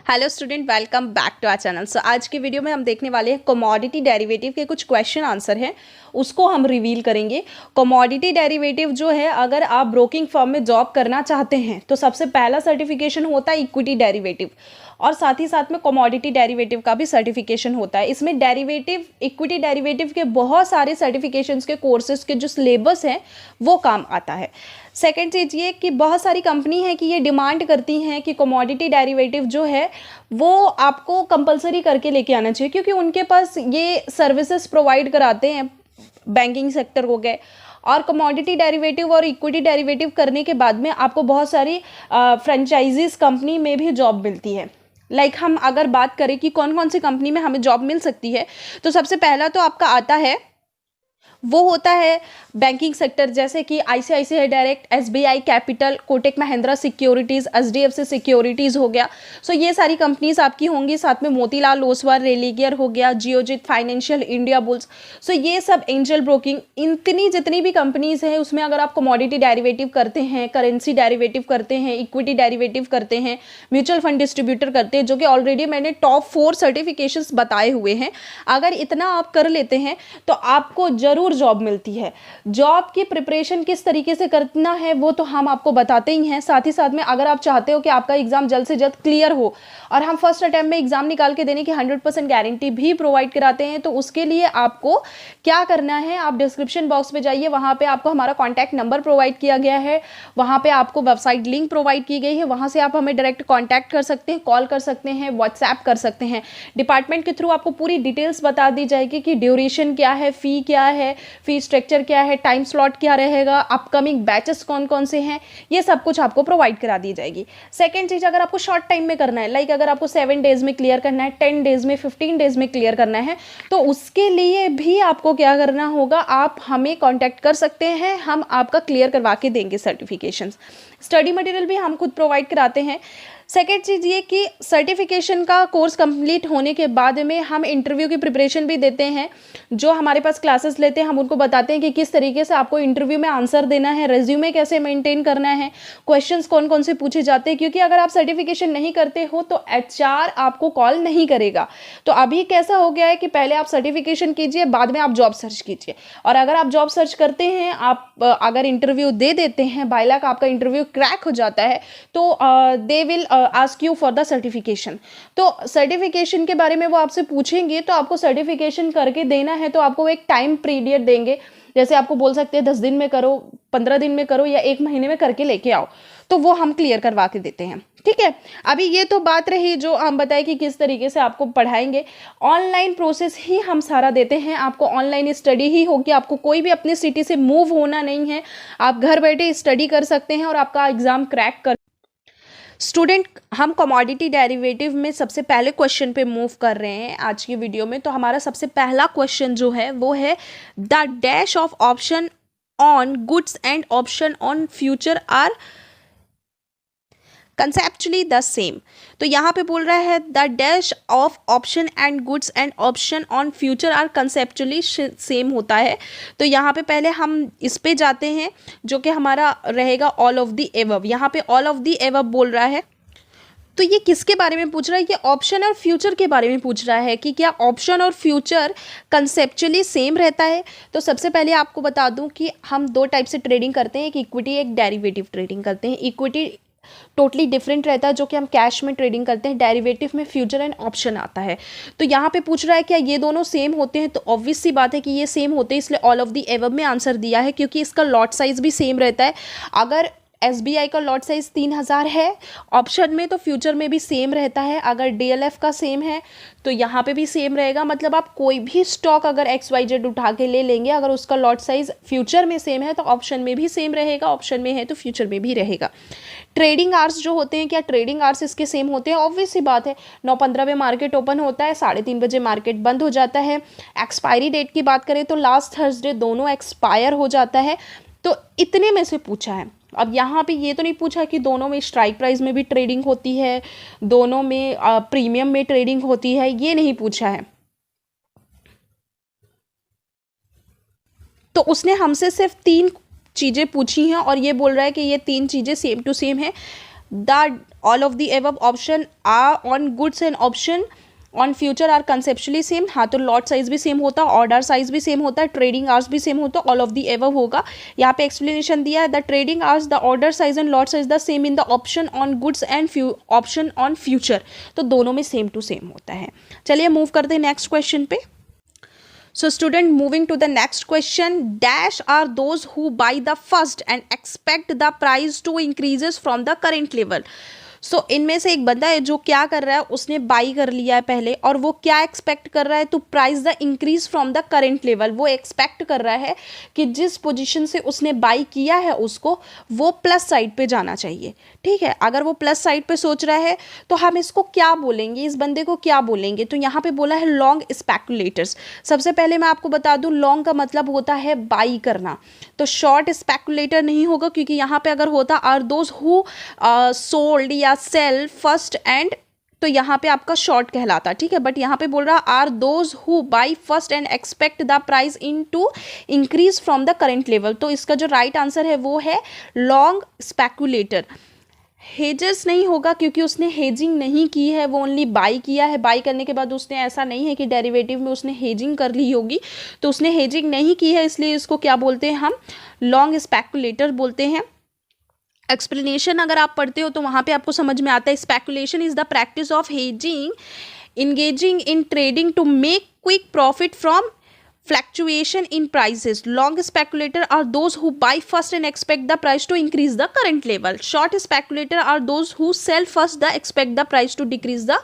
Hello student, welcome back to our channel. So आज के video में हम देखने वाले हैं कमोडिटी डेरिवेटिव के कुछ क्वेश्चन आंसर हैं, उसको हम रिवील करेंगे। कमोडिटी डेरिवेटिव जो है, अगर आप ब्रोकिंग फर्म में जॉब करना चाहते हैं तो सबसे पहला सर्टिफिकेशन होता है इक्विटी डेरिवेटिव, और साथ ही साथ में कमोडिटी डेरिवेटिव का भी सर्टिफिकेशन होता है। इसमें डेरिवेटिव, इक्विटी डेरिवेटिव के बहुत सारे सर्टिफिकेशंस के कोर्सेज के जो सिलेबस हैं वो काम आता है। सेकेंड चीज़ ये कि बहुत सारी कंपनी है कि ये डिमांड करती हैं कि कमोडिटी डेरिवेटिव जो है वो आपको कंपलसरी करके लेके आना चाहिए, क्योंकि उनके पास ये सर्विसेज प्रोवाइड कराते हैं, बैंकिंग सेक्टर हो गए। और कमोडिटी डेरिवेटिव और इक्विटी डेरिवेटिव करने के बाद में आपको बहुत सारी फ्रेंचाइजीज कंपनी में भी जॉब मिलती है। हम अगर बात करें कि कौन कौन सी कंपनी में हमें जॉब मिल सकती है, तो सबसे पहला तो आपका आता है, वो होता है बैंकिंग सेक्टर, जैसे कि ICICI direct, SBI capital, Kotak Mahindra securities, HDFC securities हो गया। सो ये सारी कंपनीज आपकी होंगी। साथ में मोतीलाल ओसवाल, रेलिगेयर हो गया, जियोजित फाइनेंशियल, इंडिया बुल्स। सो ये सब एंजल ब्रोकिंग, इतनी जितनी भी कंपनीज हैं उसमें अगर आप कमोडिटी डेरिवेटिव करते हैं, करेंसी डेरिवेटिव करते हैं, इक्विटी डेरिवेटिव करते हैं, म्यूचुअल फंड डिस्ट्रीब्यूटर करते हैं, जो कि ऑलरेडी मैंने टॉप 4 सर्टिफिकेशंस बताए हुए हैं, अगर इतना आप कर लेते हैं तो आपको जरूर जॉब मिलती है। जॉब की प्रिपरेशन किस तरीके से करना है वो तो हम आपको बताते ही हैं। साथ ही साथ में अगर आप चाहते हो कि आपका एग्जाम जल्द से जल्द क्लियर हो और हम फर्स्ट अटेम्प्ट में एग्जाम निकाल के देने की 100% गारंटी भी प्रोवाइड कराते हैं, तो उसके लिए आपको क्या करना है, आप डिस्क्रिप्शन बॉक्स में जाइए, वहां पे आपको हमारा कॉन्टैक्ट नंबर प्रोवाइड किया गया है, वहां पे आपको वेबसाइट लिंक प्रोवाइड की गई है, वहां से आप हमें डायरेक्ट कॉन्टैक्ट कर सकते हैं, कॉल कर सकते हैं, व्हाट्सएप कर सकते हैं। डिपार्टमेंट के थ्रू आपको पूरी डिटेल्स बता दी जाएगी कि ड्यूरेशन क्या है, फी क्या है, फी स्ट्रक्चर क्या है, टाइम स्लॉट क्या रहेगा, अपकमिंग बैचेस कौन कौन से हैं, ये सब कुछ आपको प्रोवाइड करा दी जाएगी। सेकंड चीज, अगर आपको शॉर्ट टाइम में करना है, अगर आपको 7 डेज में क्लियर करना है, 10 डेज में, 15 डेज में क्लियर करना है, तो उसके लिए भी आपको क्या करना होगा, आप हमें कॉन्टैक्ट कर सकते हैं, हम आपका क्लियर करवा के देंगे सर्टिफिकेशंस। स्टडी मटेरियल भी हम खुद प्रोवाइड कराते हैं। सेकेंड चीज़ ये कि सर्टिफिकेशन का कोर्स कंप्लीट होने के बाद में हम इंटरव्यू की प्रिपरेशन भी देते हैं। जो हमारे पास क्लासेस लेते हैं हम उनको बताते हैं कि किस तरीके से आपको इंटरव्यू में आंसर देना है, रेज्यूमे कैसे मेंटेन करना है, क्वेश्चंस कौन कौन से पूछे जाते हैं, क्योंकि अगर आप सर्टिफिकेशन नहीं करते हो तो एचआर आपको कॉल नहीं करेगा। तो अभी कैसा हो गया है कि पहले आप सर्टिफिकेशन कीजिए, बाद में आप जॉब सर्च कीजिए। और अगर आप जॉब सर्च करते हैं, आप अगर इंटरव्यू दे देते हैं, बाय लक आपका इंटरव्यू क्रैक हो जाता है, तो they will ask you for the certification. तो सर्टिफिकेशन के बारे में वो आपसे पूछेंगे, तो आपको सर्टिफिकेशन करके देना है तो आपको एक टाइम पीरियड देंगे। जैसे आपको बोल सकते हैं 10 दिन में करो, 15 दिन में करो, या 1 महीने में करके लेके आओ, तो वो हम क्लियर करवा के देते हैं। ठीक है, अभी ये तो बात रही जो हम बताए कि किस तरीके से आपको पढ़ाएंगे। ऑनलाइन प्रोसेस ही हम सारा देते हैं, आपको ऑनलाइन स्टडी ही होगी, आपको कोई भी अपनी सिटी से मूव होना नहीं है, आप घर बैठे स्टडी कर सकते हैं और आपका एग्जाम क्रैक कर। स्टूडेंट, हम कमोडिटी डेरिवेटिव में सबसे पहले क्वेश्चन पे मूव कर रहे हैं आज की वीडियो में। तो हमारा सबसे पहला क्वेश्चन जो है वो है, the dash of option on goods and option on future are conceptually the same. तो यहाँ पे बोल रहा है the dash of option and goods and option on future are conceptually same होता है। तो यहाँ पे पहले हम इस पे जाते हैं, जो कि हमारा रहेगा ऑल ऑफ द एबव। यहाँ पे ऑल ऑफ द एबव बोल रहा है, तो ये किसके बारे में पूछ रहा है, ये ऑप्शन और फ्यूचर के बारे में पूछ रहा है कि क्या ऑप्शन और फ्यूचर कंसेप्चुअली सेम रहता है। तो सबसे पहले आपको बता दूं कि हम 2 टाइप से ट्रेडिंग करते हैं, एक इक्विटी, एक डेरिवेटिव ट्रेडिंग करते हैं। इक्विटी टोटली डिफरेंट रहता है, जो कि हम कैश में ट्रेडिंग करते हैं। डेरिवेटिव में फ्यूचर एंड ऑप्शन आता है। तो यहाँ पे पूछ रहा है क्या ये दोनों सेम होते हैं, तो ऑब्वियस सी बात है कि ये सेम होते हैं, इसलिए ऑल ऑफ द एबव में आंसर दिया है, क्योंकि इसका लॉट साइज भी सेम रहता है। अगर एसबीआई का लॉट साइज 3000 है ऑप्शन में, तो फ्यूचर में भी सेम रहता है। अगर डीएलएफ का सेम है तो यहाँ पे भी सेम रहेगा। मतलब आप कोई भी स्टॉक अगर XYZ उठा के ले लेंगे, अगर उसका लॉट साइज फ्यूचर में सेम है तो ऑप्शन में भी सेम रहेगा, ऑप्शन में है तो फ्यूचर में भी रहेगा। ट्रेडिंग आवर्स जो होते हैं, क्या ट्रेडिंग आवर्स इसके सेम होते हैं? ऑब्वियस सी बात है, 9:15 में मार्केट ओपन होता है, 3:30 बजे मार्केट बंद हो जाता है। एक्सपायरी डेट की बात करें तो लास्ट थर्सडे दोनों एक्सपायर हो जाता है। तो इतने में से पूछा है। अब यहाँ पे ये तो नहीं पूछा कि दोनों में स्ट्राइक प्राइस में भी ट्रेडिंग होती है, दोनों में प्रीमियम में ट्रेडिंग होती है, ये नहीं पूछा है। तो उसने हमसे सिर्फ 3 चीज़ें पूछी हैं और ये बोल रहा है कि ये 3 चीज़ें सेम टू सेम है। The all of the above option are on goods and option on future are conceptually same. हाँ, तो लॉट साइज भी सेम होता है, ऑर्डर साइज भी सेम होता है, ट्रेडिंग आवर्स भी सेम होता है, ऑल ऑफ द एबव होगा। यहाँ पे एक्सप्लेनेशन दिया है, the trading hours, the order size and lot size the same in the option on goods and option on future. तो दोनों में सेम टू सेम होता है। चलिए मूव करते हैं नेक्स्ट क्वेश्चन पे। So student, moving to the next question, dash are those who buy the first and expect the price to increases from the current level। सो इनमें से एक बंदा है जो क्या कर रहा है, उसने बाई कर लिया है पहले, और वो क्या एक्सपेक्ट कर रहा है, तो price the increase from the current level. वो एक्सपेक्ट कर रहा है कि जिस पोजीशन से उसने बाई किया है उसको वो प्लस साइड पे जाना चाहिए। ठीक है, अगर वो प्लस साइड पे सोच रहा है तो हम इसको क्या बोलेंगे, इस बंदे को क्या बोलेंगे, तो यहाँ पे बोला है लॉन्ग स्पेकुलेटर्स। सबसे पहले मैं आपको बता दूं, लॉन्ग का मतलब होता है बाई करना, तो शॉर्ट स्पेकुलेटर नहीं होगा, क्योंकि यहाँ पे अगर होता आर दोज हु सोल्ड या सेल फर्स्ट एंड, तो यहाँ पे आपका शॉर्ट कहलाता। ठीक है, बट यहाँ पे बोल रहा are those who buy first and expect the price in to increase from the current level. तो इसका जो राइट आंसर है वो है लॉन्ग स्पेकुलेटर। हेजर्स नहीं होगा, क्योंकि उसने हेजिंग नहीं की है, वो ओनली बाई किया है। बाई करने के बाद उसने, ऐसा नहीं है कि डेरिवेटिव में उसने हेजिंग कर ली होगी, तो उसने हेजिंग नहीं की है, इसलिए इसको क्या बोलते हैं, हम लॉन्ग स्पेकुलेटर बोलते हैं। एक्सप्लेनेशन अगर आप पढ़ते हो तो वहाँ पे आपको समझ में आता है, speculation is the practice of hedging engaging in trading to make quick profit from fluctuation in prices. Long speculator are those who buy first and expect the price to increase the current level. Short speculator are those who sell first the expect the price to decrease the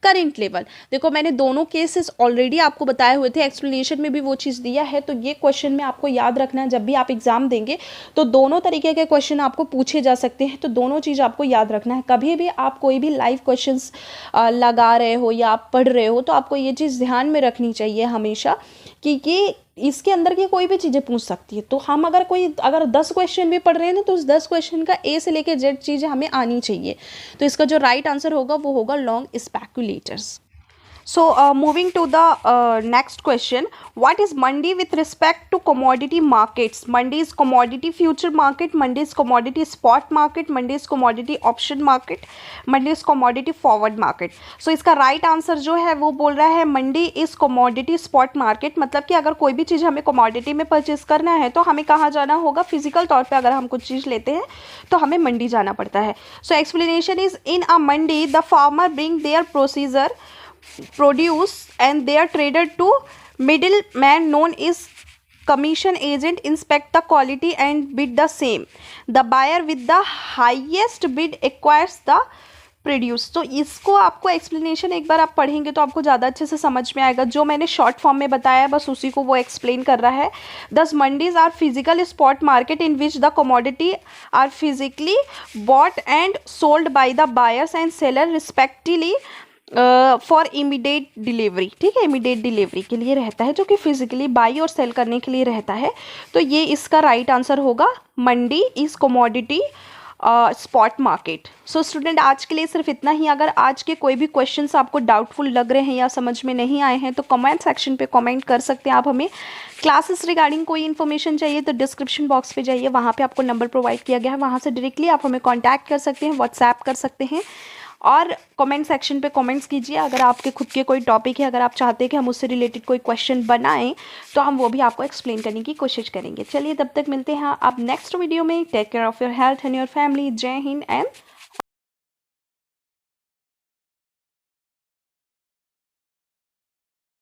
current level. देखो मैंने दोनों cases already आपको बताए हुए थे, explanation में भी वो चीज़ दिया है, तो ये क्वेश्चन में आपको याद रखना है। जब भी आप एग्जाम देंगे तो दोनों तरीके के क्वेश्चन आपको पूछे जा सकते हैं, तो दोनों चीज़ आपको याद रखना है। कभी भी आप कोई भी लाइव क्वेश्चंस लगा रहे हो या आप पढ़ रहे हो तो आपको ये चीज़ ध्यान में रखनी चाहिए हमेशा कि ये इसके अंदर की कोई भी चीज़ें पूछ सकती है। तो हम अगर 10 क्वेश्चन भी पढ़ रहे हैं ना, तो उस 10 क्वेश्चन का ए से लेकर जेड चीज़ें हमें आनी चाहिए। तो इसका जो राइट आंसर होगा वो होगा long speculators. So moving to the next question, what is Mandi with respect to commodity markets? Mandi is commodity future market, Mandi is commodity spot market, Mandi is commodity option market, Mandi is commodity forward market. So इसका right answer जो है वो बोल रहा है Mandi is commodity spot market। मतलब कि अगर कोई भी चीज़ हमें commodity में परचेज करना है तो हमें कहाँ जाना होगा, फिजिकल तौर पे अगर हम कुछ चीज़ लेते हैं तो हमें मंडी जाना पड़ता है। So explanation is in a mandi the farmer bring their procedure produce and they are traded to middleman known as commission agent, inspect the quality and bid the same. The buyer with the highest bid acquires the produce. तो इसको आपको explanation एक बार आप पढ़ेंगे तो आपको ज़्यादा अच्छे से समझ में आएगा। जो मैंने शॉर्ट फॉर्म में बताया है बस उसी को वो एक्सप्लेन कर रहा है। These mandis are physical spot market in which the commodity are physically bought and sold by the buyers and seller respectively for immediate delivery. ठीक है, इमीडिएट डिलीवरी के लिए रहता है, जो कि फिजिकली बाई और सेल करने के लिए रहता है। तो ये इसका राइट आंसर होगा mandi is commodity spot market. So student आज के लिए सिर्फ इतना ही। अगर आज के कोई भी क्वेश्चंस आपको डाउटफुल लग रहे हैं या समझ में नहीं आए हैं तो कमेंट सेक्शन पे कमेंट कर सकते हैं आप हमें। क्लासेस रिगार्डिंग कोई इन्फॉर्मेशन चाहिए तो डिस्क्रिप्शन बॉक्स पे जाइए, वहाँ पे आपको नंबर प्रोवाइड किया गया है, वहाँ से डायरेक्टली आप हमें कॉन्टैक्ट कर सकते हैं, व्हाट्सएप कर सकते हैं और कमेंट सेक्शन पे कमेंट्स कीजिए। अगर आपके खुद के कोई टॉपिक है, अगर आप चाहते हैं कि हम उससे रिलेटेड कोई क्वेश्चन बनाएं तो हम वो भी आपको एक्सप्लेन करने की कोशिश करेंगे। चलिए तब तक मिलते हैं आप नेक्स्ट वीडियो में। Take care of your health and your family. Jai Hind and